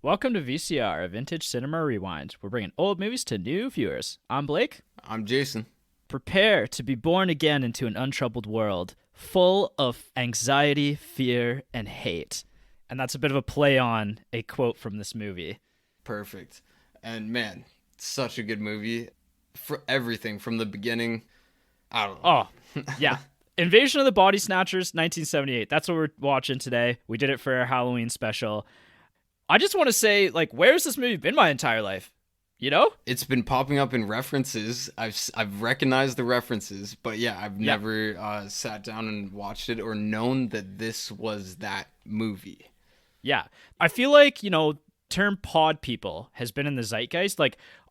Welcome to VCR, a vintage cinema rewind. We're bringing old movies to new viewers. I'm Blake. I'm Jason. Prepare to be born again into an untroubled world, full of anxiety, fear, and hate. And that's a bit of a play on a quote from this movie. Perfect. And man, such a good movie. For everything from the beginning. I don't know. Oh, yeah. Invasion of the Body Snatchers, 1978. That's what we're watching today. We did it for our Halloween special. I just want to say, where's this movie been my entire life? You know? It's been popping up in references. I've recognized the references, but yeah, I've never sat down and watched it or known that this was that movie. Yeah. I feel like, term pod people has been in the zeitgeist.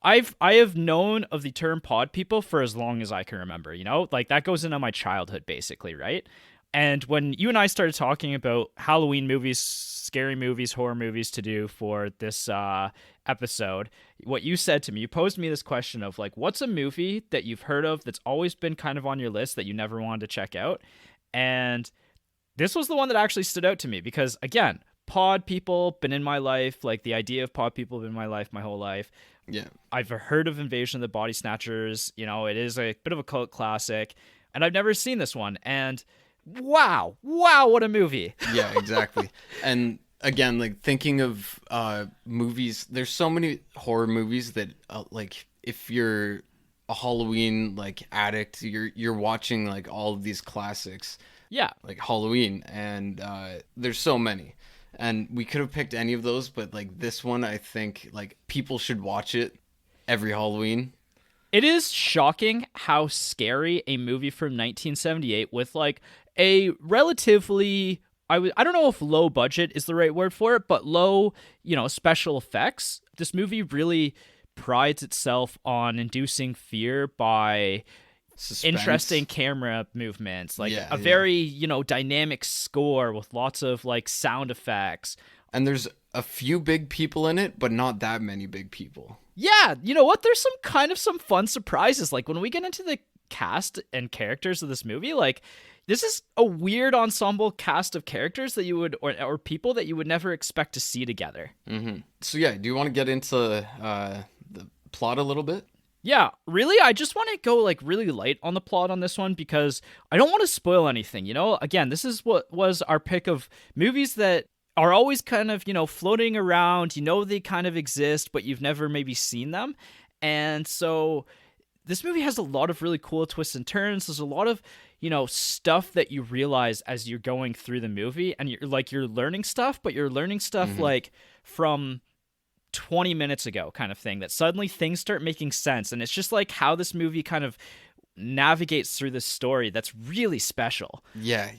I have known of the term pod people for as long as I can remember, that goes into my childhood basically, right? And when you and I started talking about Halloween movies, scary movies, horror movies to do for this episode, what you said to me, you posed me this question of what's a movie that you've heard of that's always been kind of on your list that you never wanted to check out? And this was the one that actually stood out to me because, again, pod people been in my life, the idea of pod people been in my life my whole life. Yeah. I've heard of Invasion of the Body Snatchers. It is a bit of a cult classic, and I've never seen this one. And wow, what a movie. Yeah, exactly. And again, thinking of movies, there's so many horror movies that if you're a Halloween addict, you're watching all of these classics. Yeah. Like Halloween, and there's so many. And we could have picked any of those, but this one, I think people should watch it every Halloween. It is shocking how scary a movie from 1978 with a relatively, I don't know if low budget is the right word for it, but low, special effects. This movie really prides itself on inducing fear by Suspense. Interesting camera movements, very, dynamic score with lots of sound effects. And there's a few big people in it, but not that many big people. Yeah, you know what? There's some fun surprises. When we get into the cast and characters of this movie, this is a weird ensemble cast of characters that you would, or people that you would never expect to see together. Mm-hmm. So yeah, do you want to get into the plot a little bit? Yeah, really, I just want to go really light on the plot on this one because I don't want to spoil anything. Again, this is what was our pick of movies that are always kind of, floating around. They kind of exist, but you've never maybe seen them. And so this movie has a lot of really cool twists and turns. There's a lot of, stuff that you realize as you're going through the movie, and you're learning stuff, but you're learning stuff from 20 minutes ago kind of thing, that suddenly things start making sense. And it's just how this movie kind of navigates through this story that's really special. Yeah.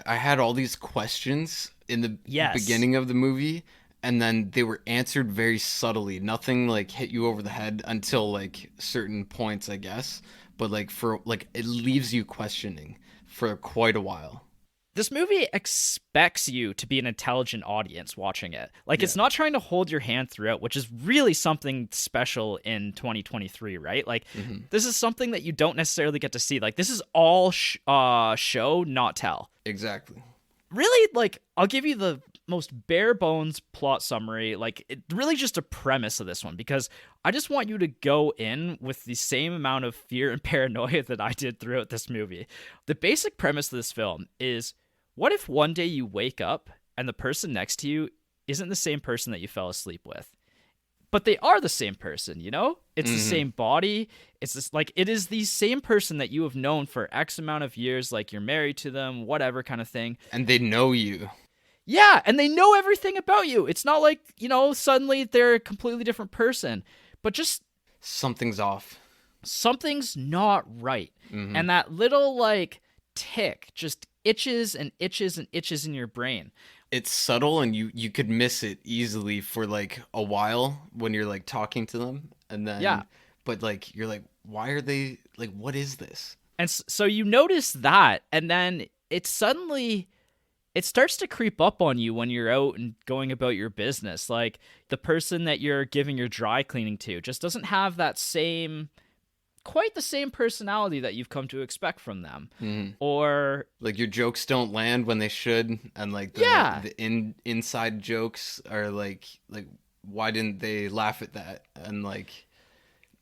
I had all these questions in the beginning of the movie, and then they were answered very subtly. Nothing hit you over the head until certain points, I guess. But it leaves you questioning for quite a while. This movie expects you to be an intelligent audience watching it. It's not trying to hold your hand throughout, which is really something special in 2023, right? This is something that you don't necessarily get to see. This is all show, not tell. Exactly. Really, I'll give you the most bare bones plot summary. It really just a premise of this one, because I just want you to go in with the same amount of fear and paranoia that I did throughout this movie. The basic premise of this film is, what if one day you wake up and the person next to you isn't the same person that you fell asleep with? But they are the same person, It's the same body. It's just it is the same person that you have known for X amount of years, you're married to them, whatever kind of thing. And they know you. Yeah, and they know everything about you. It's not suddenly they're a completely different person, but just something's off. Something's not right. Mm-hmm. And that little tick just itches and itches and itches in your brain. It's subtle, and you could miss it easily for a while when you're talking to them, and then but you're why are they what is this? And so you notice that, and then it starts to creep up on you when you're out and going about your business. The person that you're giving your dry cleaning to just doesn't have that quite the same personality that you've come to expect from them. Mm-hmm. Or your jokes don't land when they should, and the inside jokes are why didn't they laugh at that? And like,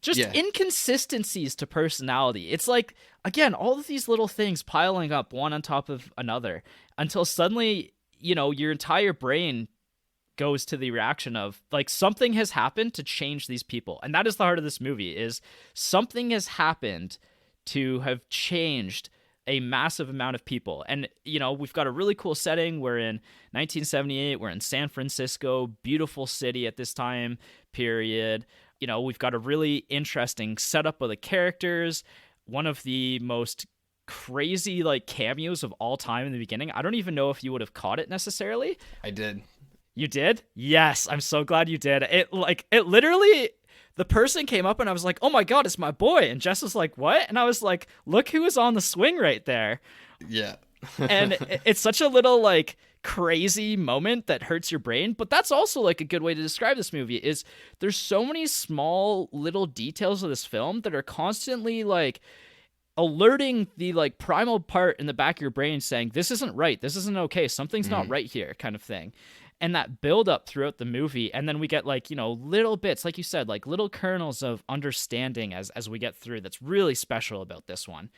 just yeah, inconsistencies to personality. It's like, again, all of these little things piling up one on top of another until suddenly, your entire brain goes to the reaction of like something has happened to change these people. And that is the heart of this movie, is something has happened to have changed a massive amount of people. And we've got a really cool setting. We're in 1978, we're in San Francisco, beautiful city at this time period. We've got a really interesting setup of the characters. One of the most crazy like cameos of all time in the beginning. I don't even know if you would have caught it necessarily. I did. You did? Yes, I'm so glad you did. It literally, the person came up and I was like, oh my God, it's my boy. And Jess was like, what? And I was like, look who is on the swing right there. Yeah. And it's such a little like crazy moment that hurts your brain. But that's also like a good way to describe this movie, is there's so many small little details of this film that are constantly like alerting the like primal part in the back of your brain saying, this isn't right. This isn't okay. Something's not right here, kind of thing. And that build up throughout the movie. And then we get like, little bits, like you said, like little kernels of understanding as we get through. That's really special about this one.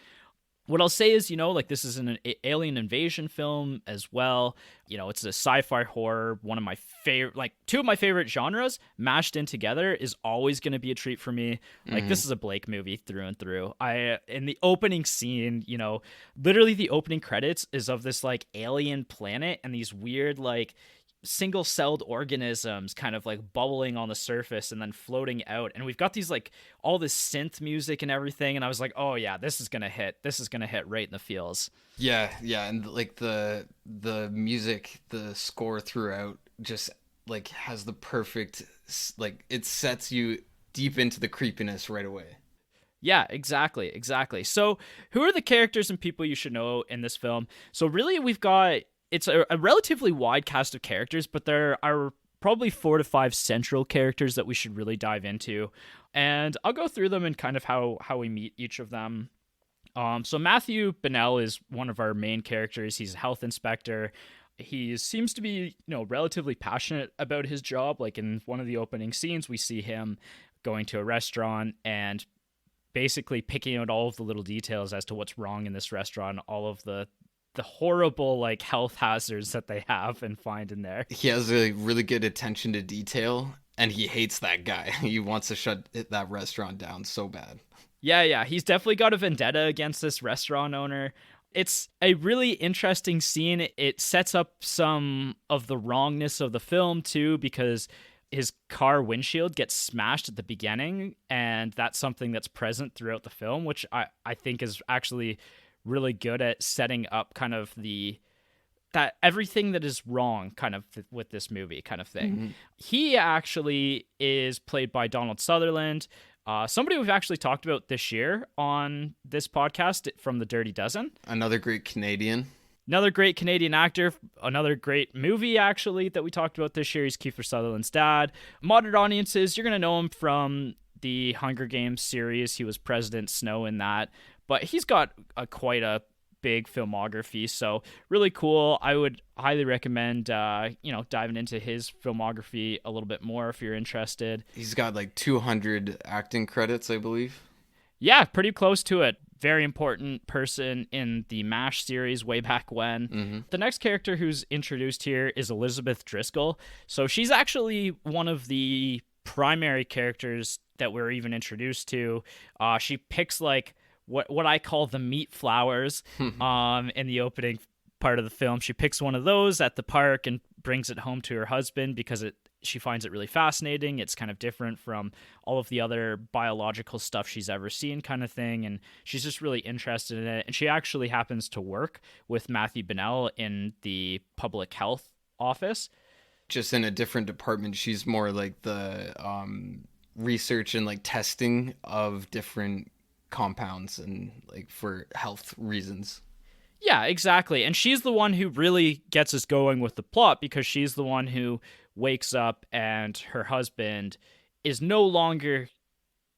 What I'll say is, like this is an alien invasion film as well. It's a sci-fi horror. One of my favorite, like two of my favorite genres mashed in together is always going to be a treat for me. Like this is a Blake movie through and through. In the opening scene, literally the opening credits is of this like alien planet and these weird like single-celled organisms kind of like bubbling on the surface and then floating out, and we've got these like all this synth music and everything, and I was like, oh yeah, this is gonna hit right in the feels. Yeah, and like the music, the score throughout just like has the perfect, like it sets you deep into the creepiness right away. Yeah, exactly. So who are the characters and people you should know in this film? So really it's a relatively wide cast of characters, but there are probably 4 to 5 central characters that we should really dive into. And I'll go through them and kind of how we meet each of them. So Matthew Bennell is one of our main characters. He's a health inspector. He seems to be, relatively passionate about his job. Like in one of the opening scenes, we see him going to a restaurant and basically picking out all of the little details as to what's wrong in this restaurant, all of the horrible like health hazards that they have and find in there. He has a really good attention to detail, and he hates that guy. He wants to shut that restaurant down so bad. Yeah, he's definitely got a vendetta against this restaurant owner. It's a really interesting scene. It sets up some of the wrongness of the film too, because his car windshield gets smashed at the beginning, and that's something that's present throughout the film, which I think is actually really good at setting up kind of that everything that is wrong kind of with this movie kind of thing. He actually is played by Donald Sutherland, somebody we've actually talked about this year on this podcast from The Dirty Dozen. Another great Canadian actor. Another great movie actually that we talked about this year. He's Kiefer Sutherland's dad. Modern audiences, you're going to know him from the Hunger Games series. He was President Snow in that. But he's got quite a big filmography, so really cool. I would highly recommend, diving into his filmography a little bit more if you're interested. He's got like 200 acting credits, I believe. Yeah, pretty close to it. Very important person in the MASH series way back when. The next character who's introduced here is Elizabeth Driscoll. So she's actually one of the primary characters that we're even introduced to. She picks like what I call the meat flowers in the opening part of the film. She picks one of those at the park and brings it home to her husband because she finds it really fascinating. It's kind of different from all of the other biological stuff she's ever seen kind of thing, and she's just really interested in it. And she actually happens to work with Matthew Bennell in the public health office. Just in a different department. She's more like the research and like testing of different compounds and like for health reasons. Yeah, exactly. And she's the one who really gets us going with the plot, because she's the one who wakes up and her husband is no longer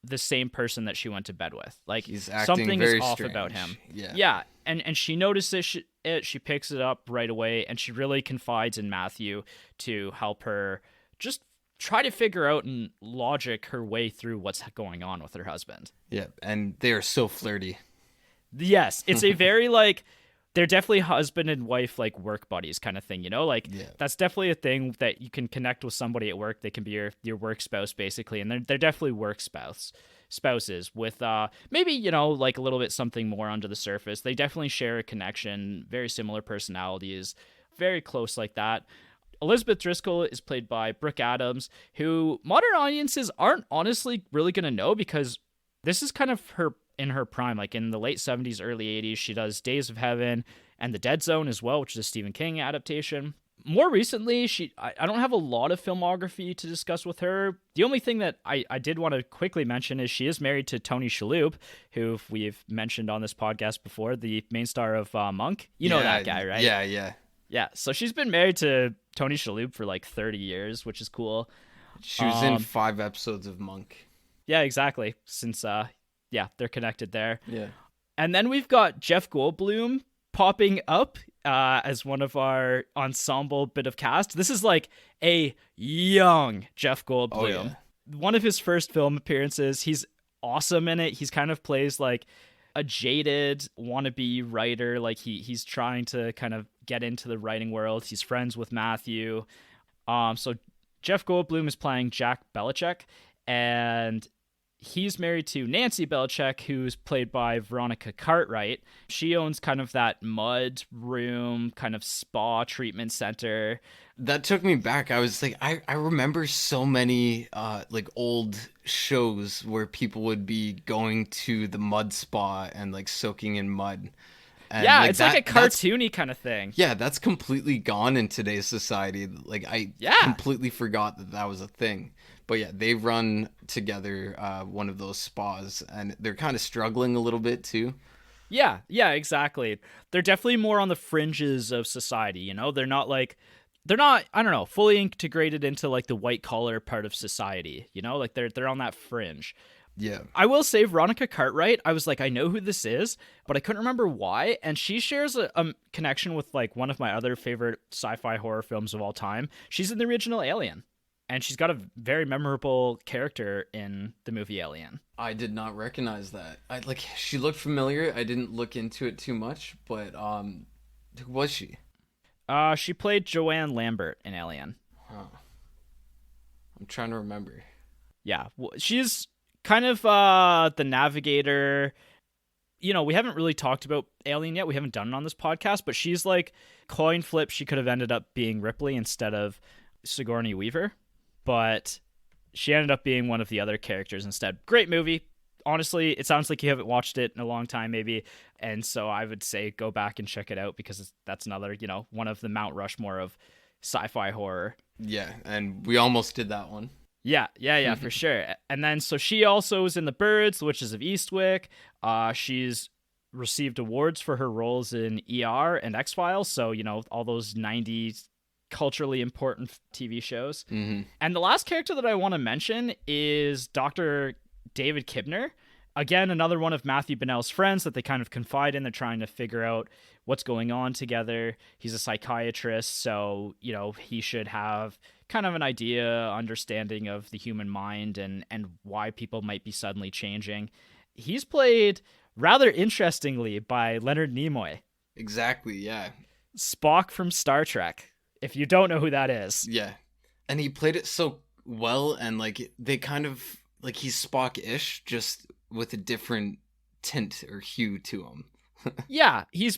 the same person that she went to bed with. Like something is off about him. Yeah. And she notices it. She picks it up right away, and she really confides in Matthew to help her just try to figure out and logic her way through what's going on with her husband. Yeah, and they are so flirty. Yes, it's a very like they're definitely husband and wife like work buddies kind of thing, you know? Like that's definitely a thing that you can connect with somebody at work. They can be your work spouse basically, and they're definitely work spouses with maybe, you know, like a little bit something more under the surface. They definitely share a connection, very similar personalities, very close like that. Elizabeth Driscoll is played by Brooke Adams, who modern audiences aren't honestly really going to know because this is kind of her in her prime, like in the late 70s, early 80s. She does Days of Heaven and The Dead Zone as well, which is a Stephen King adaptation. More recently, I don't have a lot of filmography to discuss with her. The only thing that I did want to quickly mention is she is married to Tony Shalhoub, who we've mentioned on this podcast before, the main star of Monk. You know that guy, right? Yeah. Yeah, so she's been married to Tony Shalhoub for like 30 years, which is cool. She was in 5 episodes of Monk. Yeah, exactly. Since, they're connected there. Yeah. And then we've got Jeff Goldblum popping up as one of our ensemble bit of cast. This is like a young Jeff Goldblum. Oh, yeah. One of his first film appearances. He's awesome in it. He's kind of plays like a jaded wannabe writer. Like he's trying to kind of get into the writing world. He's friends with Matthew. So Jeff Goldblum is playing Jack Belichick, and he's married to Nancy Belichick, who's played by Veronica Cartwright. She owns kind of that mud room, kind of spa treatment center. That took me back. I was like, I remember so many like old shows where people would be going to the mud spa and like soaking in mud. And yeah, like it's like a cartoony kind of thing. Yeah, that's completely gone in today's society. Like I completely forgot that was a thing. But yeah, they run together one of those spas, and they're kind of struggling a little bit too. Yeah, exactly. They're definitely more on the fringes of society, you know? They're not, I don't know, fully integrated into like the white collar part of society, you know? Like they're on that fringe. Yeah. I will say Veronica Cartwright, I was like, I know who this is, but I couldn't remember why. And she shares a connection with like one of my other favorite sci-fi horror films of all time. She's in the original Alien. And she's got a very memorable character in the movie Alien. I did not recognize that. She looked familiar. I didn't look into it too much, but who was she? She played Joanne Lambert in Alien. Huh. I'm trying to remember. Yeah, she's kind of the navigator. You know, we haven't really talked about Alien yet. We haven't done it on this podcast, but she's like coin flip. She could have ended up being Ripley instead of Sigourney Weaver. But she ended up being one of the other characters instead. Great movie. Honestly, it sounds like you haven't watched it in a long time, maybe. And so I would say go back and check it out because that's another, you know, one of the Mount Rushmore of sci-fi horror. Yeah, and we almost did that one. Yeah, for sure. And then so she also is in The Birds, The Witches of Eastwick. She's received awards for her roles in ER and X-Files. So, you know, all those 90s culturally important TV shows. Mm-hmm. And the last character that I want to mention is Dr. David Kibner. Again, another one of Matthew Bonnell's friends that they kind of confide in. They're trying to figure out what's going on together. He's a psychiatrist, so, you know, he should have kind of an idea, understanding of the human mind and why people might be suddenly changing. He's played rather interestingly by Leonard Nimoy. Exactly, yeah. Spock from Star Trek. If you don't know who that is. Yeah. And he played it so well, and like they kind of like he's Spock-ish, just with a different tint or hue to him. Yeah, he's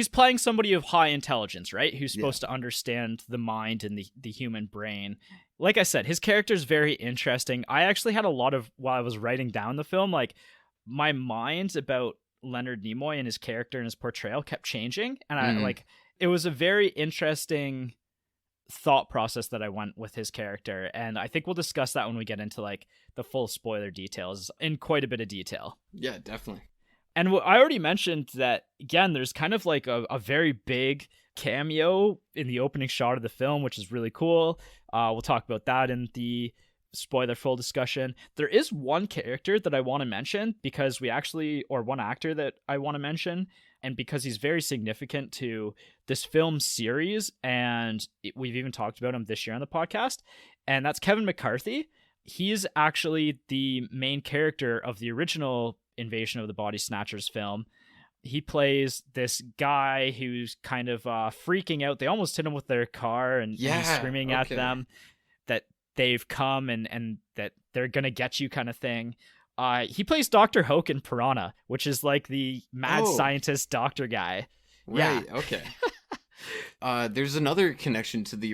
playing somebody of high intelligence, right? Who's supposed to understand the mind and the human brain. Like I said, his character is very interesting. I actually had a lot of, while I was writing down the film, like my mind about Leonard Nimoy and his character and his portrayal kept changing. And I like, it was a very interesting thought process that I went with his character, and I think we'll discuss that when we get into like the full spoiler details in quite a bit of detail. Yeah, definitely. And I already mentioned that, again, there's kind of like a very big cameo in the opening shot of the film, which is really cool. We'll talk about that in the spoiler full discussion. There is one character that I want to mention because one actor that I want to mention. and because he's very significant to this film series, and we've even talked about him this year on the podcast, and that's Kevin McCarthy. He's actually the main character of the original Invasion of the Body Snatchers film. He plays this guy who's kind of freaking out. They almost hit him with their car, and he's screaming at them that they've come and that they're going to get you kind of thing. He plays Dr. Hoke in Piranha, which is like the mad scientist doctor guy. Right, yeah. Okay. There's another connection to the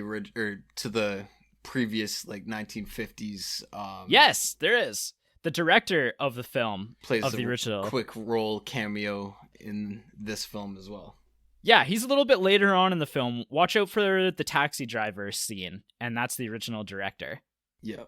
to the previous like 1950s. Yes, there is. The director of the film plays of the original quick role cameo in this film as well. Yeah, he's a little bit later on in the film. Watch out for the taxi driver scene, and that's the original director. Yeah.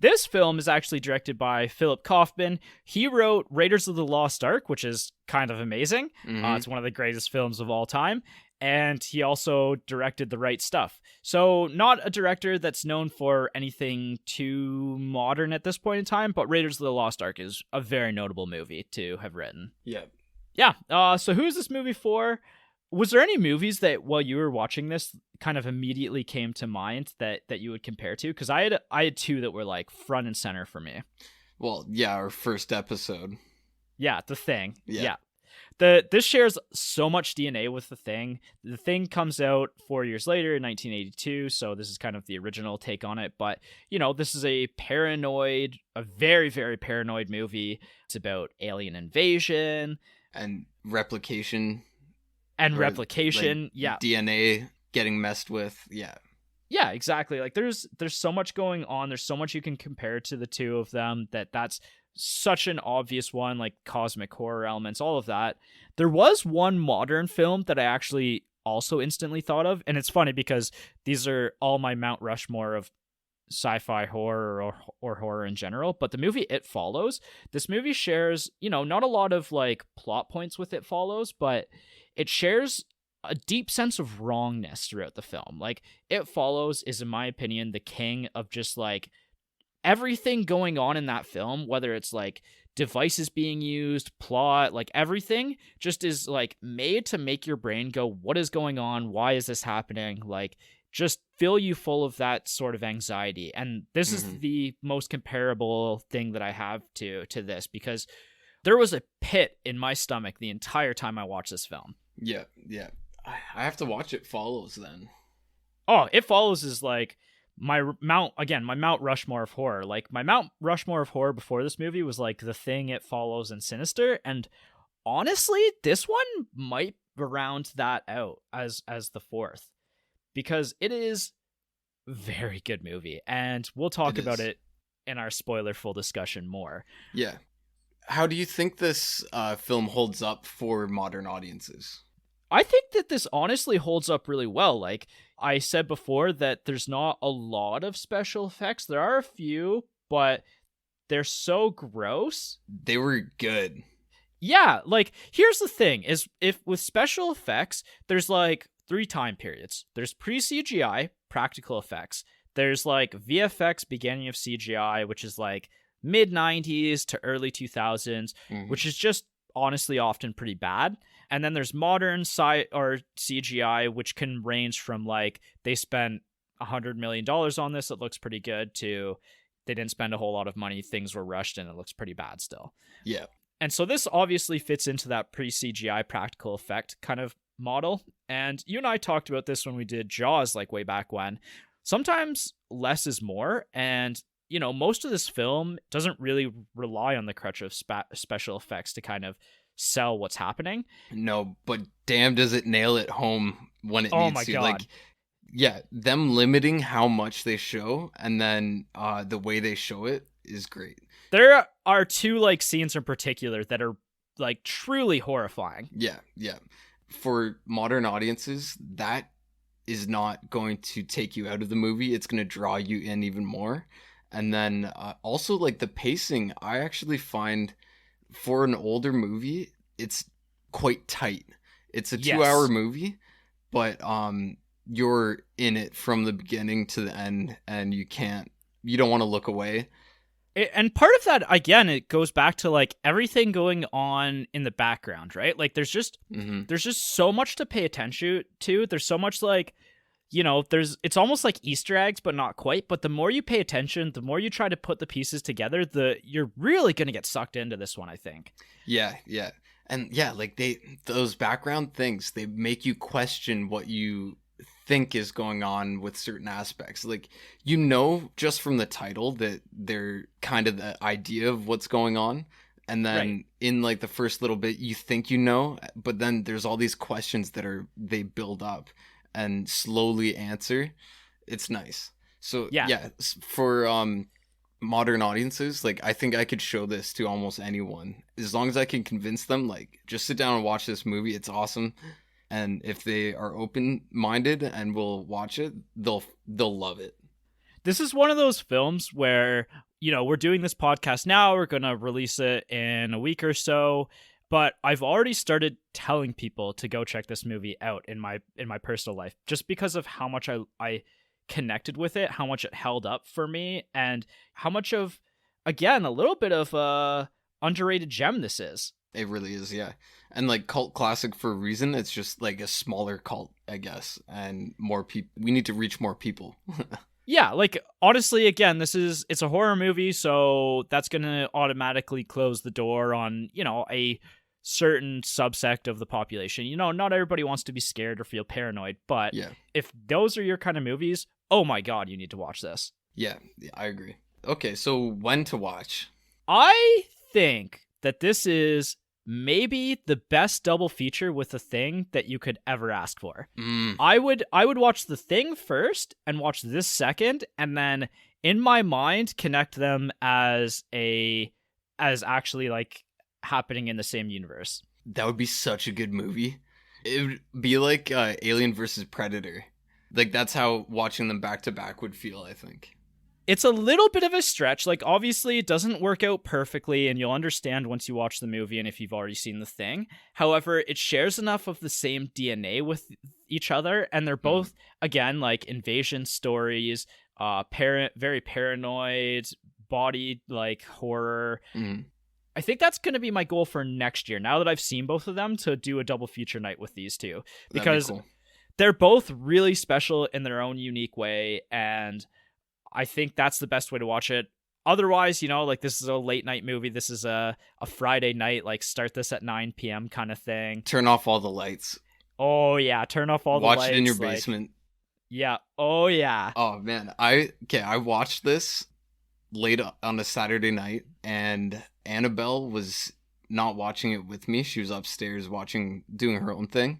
This film is actually directed by Philip Kaufman. He wrote Raiders of the Lost Ark, which is kind of amazing. Mm-hmm. It's one of the greatest films of all time. And he also directed The Right Stuff. So not a director that's known for anything too modern at this point in time, but Raiders of the Lost Ark is a very notable movie to have written. Yeah. Yeah. So who is this movie for? Was there any movies that while you were watching this kind of immediately came to mind that you would compare to? Because I had two that were like front and center for me. Well, yeah, our first episode. Yeah, The Thing. Yeah. This shares so much DNA with The Thing. The Thing comes out 4 years later in 1982, so this is kind of the original take on it. But, this is a very, very paranoid movie. It's about alien invasion. And replication. And replication, like DNA getting messed with, yeah. Yeah, exactly. Like there's so much going on. There's so much you can compare to the two of them that's such an obvious one, like cosmic horror elements, all of that. There was one modern film that I actually also instantly thought of, and it's funny because these are all my Mount Rushmore of sci-fi horror or horror in general, but the movie It Follows, this movie shares, not a lot of like plot points with It Follows, but it shares a deep sense of wrongness throughout the film. Like, It Follows is, in my opinion, the king of just like everything going on in that film, whether it's like devices being used, plot, like everything just is like made to make your brain go, what is going on? Why is this happening? Like, just fill you full of that sort of anxiety. And this is the most comparable thing that I have to this, because there was a pit in my stomach the entire time I watched this film. Yeah. I have to watch It Follows then. Oh, It Follows is like my Mount Rushmore of horror. Like, my Mount Rushmore of horror before this movie was like The Thing, It Follows, and Sinister. And honestly, this one might round that out as the fourth, because it is a very good movie. And we'll talk about it in our spoiler full discussion more. Yeah. How do you think this film holds up for modern audiences? I think that this honestly holds up really well. Like I said before, that there's not a lot of special effects. There are a few, but they're so gross. They were good. Yeah, like here's the thing is, if with special effects, there's like 3 time periods. There's pre-CGI, practical effects. There's like VFX, beginning of CGI, which is like mid 90s to early 2000s, which is just honestly often pretty bad. And then there's modern or CGI, which can range from like they spent $100 million on this, it looks pretty good, to they didn't spend a whole lot of money, things were rushed, and it looks pretty bad still. Yeah. And so this obviously fits into that pre-CGI practical effect kind of model. And you and I talked about this when we did Jaws, like way back when. Sometimes less is more, and most of this film doesn't really rely on the crutch of special effects to kind of sell what's happening. No, but damn does it nail it home when it needs to. Oh my God. Like, yeah, them limiting how much they show and then the way they show it is great. There are 2 like scenes in particular that are like truly horrifying. Yeah. For modern audiences, that is not going to take you out of the movie. It's going to draw you in even more. And then also like the pacing, I actually find for an older movie, it's quite tight. It's a 2-hour movie, but you're in it from the beginning to the end, and you don't want to look away. And part of that, again, it goes back to like everything going on in the background, right? Like there's just so much to pay attention to. There's so much like, it's almost like Easter eggs, but not quite. But the more you pay attention, the more you try to put the pieces together, you're really going to get sucked into this one, I think. Yeah, yeah. And yeah, like those background things, they make you question what you think is going on with certain aspects. Like, just from the title that they're kind of the idea of what's going on. And then Right. in like the first little bit, you think but then there's all these questions they build up and slowly answer. It's nice. So Yeah. for modern audiences, like I think I could show this to almost anyone as long as I can convince them, like, just sit down and watch this movie. It's awesome. And if they are open-minded and will watch it, they'll love it. This is one of those films where, we're doing this podcast now, we're going to release it in a week or so, but I've already started telling people to go check this movie out in my personal life, just because of how much I connected with it, how much it held up for me, and how much of, again, a little bit of a underrated gem this is. It really is, yeah. And like cult classic for a reason. It's just like a smaller cult, I guess, and more people. We need to reach more people. Yeah, like, honestly, again, it's a horror movie, so that's gonna automatically close the door on, a certain subsect of the population. Not everybody wants to be scared or feel paranoid, but Yeah. if those are your kind of movies, oh my god, you need to watch this. Yeah, I agree. Okay, so when to watch? I think that this is maybe the best double feature with The Thing that you could ever ask for. I would watch The Thing first and watch this second, and then in my mind connect them as actually like happening in the same universe. That would be such a good movie. It would be like Alien versus Predator. Like, that's how watching them back to back would feel, I think. It's a little bit of a stretch. Like, obviously, it doesn't work out perfectly, and you'll understand once you watch the movie and if you've already seen The Thing. However, it shares enough of the same DNA with each other, and they're both, again, like invasion stories, very paranoid, body like horror. I think that's going to be my goal for next year, now that I've seen both of them, to do a double feature night with these two. Because they're both really special in their own unique way, and I think that's the best way to watch it. Otherwise, like, this is a late night movie. This is a Friday night, like, start this at 9 p.m. kind of thing. Turn off all the lights. Oh, yeah. Turn off all the lights. Watch it in your basement. Yeah. Oh, yeah. Oh, man. I watched this late on a Saturday night, and Annabelle was not watching it with me. She was upstairs doing her own thing.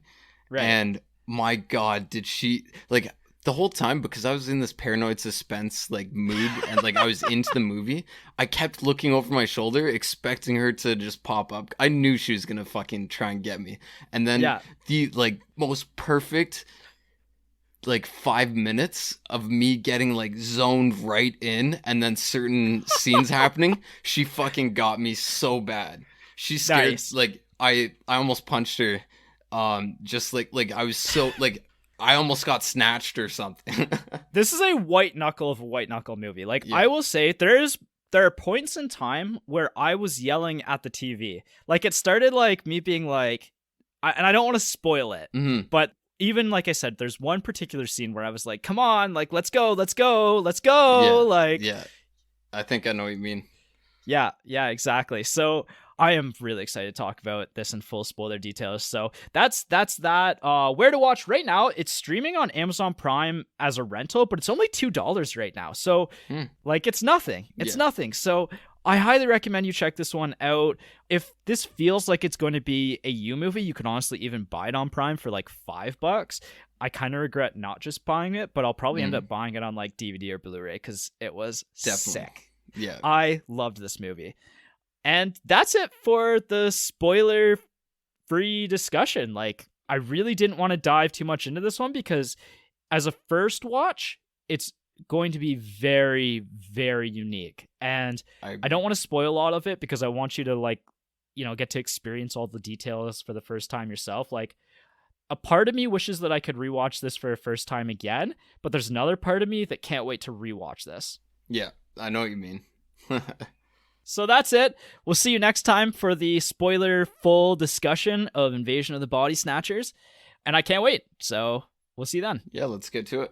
Right. And my God, did she, like, the whole time, because I was in this paranoid suspense like mood and like I was into the movie, I kept looking over my shoulder expecting her to just pop up. I knew she was gonna fucking try and get me. And then the like most perfect like 5 minutes of me getting like zoned right in, and then certain scenes happening, she fucking got me so bad. She scared. Nice. Like I almost punched her. Just like I was so like, I almost got snatched or something. This is a white knuckle of a white knuckle movie. Like, I will say, there are points in time where I was yelling at the TV. Like, it started like me being like, and I don't want to spoil it, but even like I said, there's one particular scene where I was like, come on, like, let's go. Yeah. I think I know what you mean. Yeah, exactly. So I am really excited to talk about this in full spoiler details. So that's that. Where to watch right now? It's streaming on Amazon Prime as a rental, but it's only $2 right now. So like, it's nothing. It's nothing. So I highly recommend you check this one out. If this feels like it's going to be a U movie, you can honestly even buy it on Prime for like $5. I kind of regret not just buying it, but I'll probably end up buying it on like DVD or Blu-ray because it was sick. Yeah, I loved this movie. And that's it for the spoiler-free discussion. Like, I really didn't want to dive too much into this one because as a first watch, it's going to be very, very unique. And I don't want to spoil a lot of it because I want you to, like, get to experience all the details for the first time yourself. Like, a part of me wishes that I could rewatch this for a first time again, but there's another part of me that can't wait to rewatch this. Yeah, I know what you mean. So that's it. We'll see you next time for the spoiler full discussion of Invasion of the Body Snatchers. And I can't wait. So we'll see you then. Yeah, let's get to it.